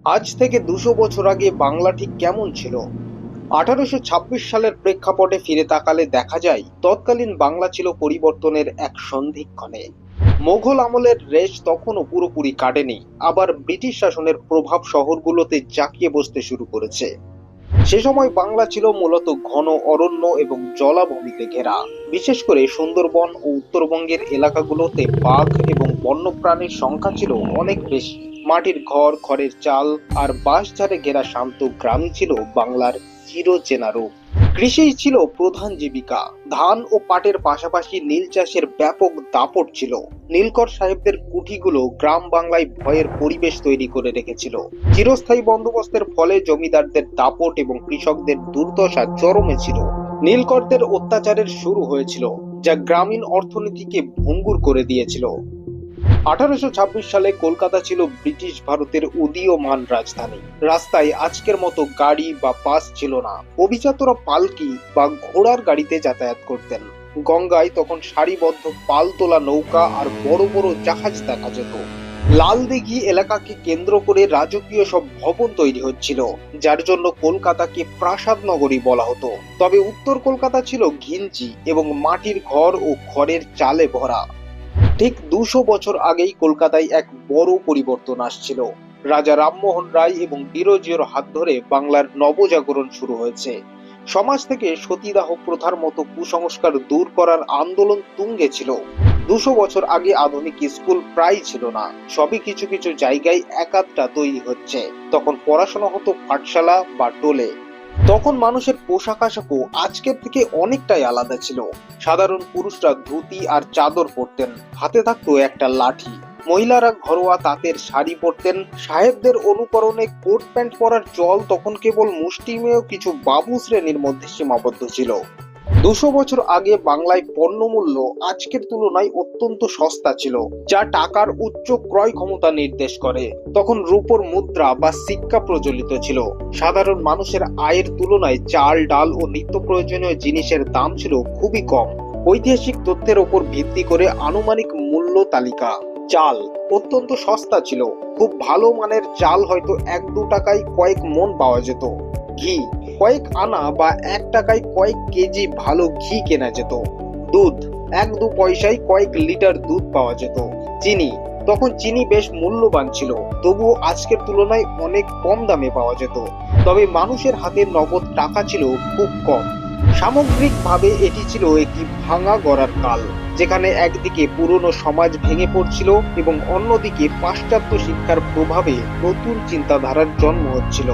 আজ থেকে ২০০ বছর আগে বাংলা ঠিক কেমন ছিল? ১৮২৬ সালের প্রেক্ষাপটে ফিরে তাকালে দেখা যায় তৎকালীন বাংলা ছিল পরিবর্তনের এক সন্ধিক্ষণে। মোঘল আমলের রেশ তখনও পুরোপুরি কাটেনি, আবার ব্রিটিশ শাসনের প্রভাব শহরগুলোতে জাঁকিয়ে বসতে শুরু করেছে। সে সময় বাংলা ছিল মূলত ঘন অরণ্য এবং জলাভূমিতে ঘেরা। বিশেষ করে সুন্দরবন ও উত্তরবঙ্গের এলাকাগুলোতে বাঘ এবং বন্যপ্রাণীর সংখ্যা ছিল অনেক বেশি। মাটির ঘর, খড়ের চাল আর বাঁশঝাড়ে ঘেরা শান্ত গ্রামই ছিল বাংলার চিরচেনা রূপ। কৃষিই ছিল প্রধান জীবিকা। ধান ও পাটের পাশাপাশি নীল চাষের ব্যাপক দাপট ছিল। নীলকর সাহেবদের কুঠিগুলো গ্রাম বাংলায় ভয়ের পরিবেশ তৈরি করে রেখেছিল। চিরস্থায়ী বন্দোবস্তের ফলে জমিদারদের দাপট এবং কৃষকদের দুর্দশা চরমে ছিল। নীলকরদের অত্যাচারের শুরু হয়েছিল, যা গ্রামীণ অর্থনীতিকে ভঙ্গুর করে দিয়েছিল। ১৮২৬ সালে কলকাতা ছিল ব্রিটিশ ভারতের উদীয়মান রাজধানী। রাস্তায় আজকের মতো গাড়ি বা বাস ছিল না। অভিজাতরা পালকি বা ঘোড়ার গাড়িতে যাতায়াত করতেন। গঙ্গায় তখন সারিবদ্ধ পাল তোলা নৌকা আর বড় বড় জাহাজ দেখা যেত। লাল দিঘি এলাকাকে কেন্দ্র করে রাজকীয় সব ভবন তৈরি হচ্ছিল, যার জন্য কলকাতাকে প্রাসাদ নগরী বলা হতো। তবে উত্তর কলকাতা ছিল ঘিঞ্জি এবং মাটির ঘর ও খড়ের চালে ভরা। ঠিক ২০০ বছর আগেই কলকাতায় এক বড় পরিবর্তন আসছিল। রাজা রামমোহন রায় এবং ডিরোজিওর হাত ধরে বাংলার নবজাগরণ শুরু হয়েছে। সমাজ থেকে সতীদাহ প্রথার মতো কুসংস্কার দূর করার আন্দোলন তুঙ্গে ছিল। ২০০ বছর আগে আধুনিক স্কুল প্রায় ছিল না, সবই কিছু কিছু জায়গায় একাধটা তৈরি হচ্ছে। তখন পড়াশোনা হতো পাঠশালা বা টোলে। তখন মানুষের পোশাক আশাকও আজকের থেকে অনেকটাই আলাদা ছিল। সাধারণ পুরুষরা ধুতি আর চাদর পরতেন, হাতে থাকতো একটা লাঠি। মহিলারা ঘরোয়া তাঁতের শাড়ি পরতেন। সাহেবদের অনুকরণে কোট প্যান্ট পরার চল তখন কেবল মুষ্টিমেয় কিছু বাবু শ্রেণীর মধ্যে সীমাবদ্ধ ছিল। ২০০ বছর আগে বাংলায় পণ্যমূল্য আজকের তুলনায় অত্যন্ত সস্তা ছিল, যা টাকার উচ্চ ক্রয় ক্ষমতা নির্দেশ করে। তখন রূপোর মুদ্রা বা সিক্কা প্রচলিত ছিল। সাধারণ মানুষের আয়ের তুলনায় চাল, ডাল ও নিত্য প্রয়োজনীয় জিনিসের দাম ছিল খুবই কম। ঐতিহাসিক তথ্যের উপর ভিত্তি করে আনুমানিক মূল্য তালিকা। চাল অত্যন্ত সস্তা ছিল। খুব ভালো মানের চাল হয়তো ১-২ টাকায় কয়েক মণ পাওয়া যেত। ঘি কয়েক আনা বা ১ টাকায় কয়েক কেজি ভালো ঘি কেনা যেত। দুধ ১-২ পয়সায় কয়েক লিটার দুধ পাওয়া যেত। চিনি তখন চিনি বেশ মূল্যবান ছিল, তবুও আজকের তুলনায় অনেক কম দামে পাওয়া যেত। তবে মানুষের হাতে নগদ টাকা ছিল খুব কম। সামগ্রিকভাবে এটি ছিল একটি ভাঙা গড়ার কাল, যেখানে একদিকে পুরনো সমাজ ভেঙে পড়ছিল এবং অন্যদিকে পাশ্চাত্য শিক্ষার প্রভাবে নতুন চিন্তাধারার জন্ম হচ্ছিল।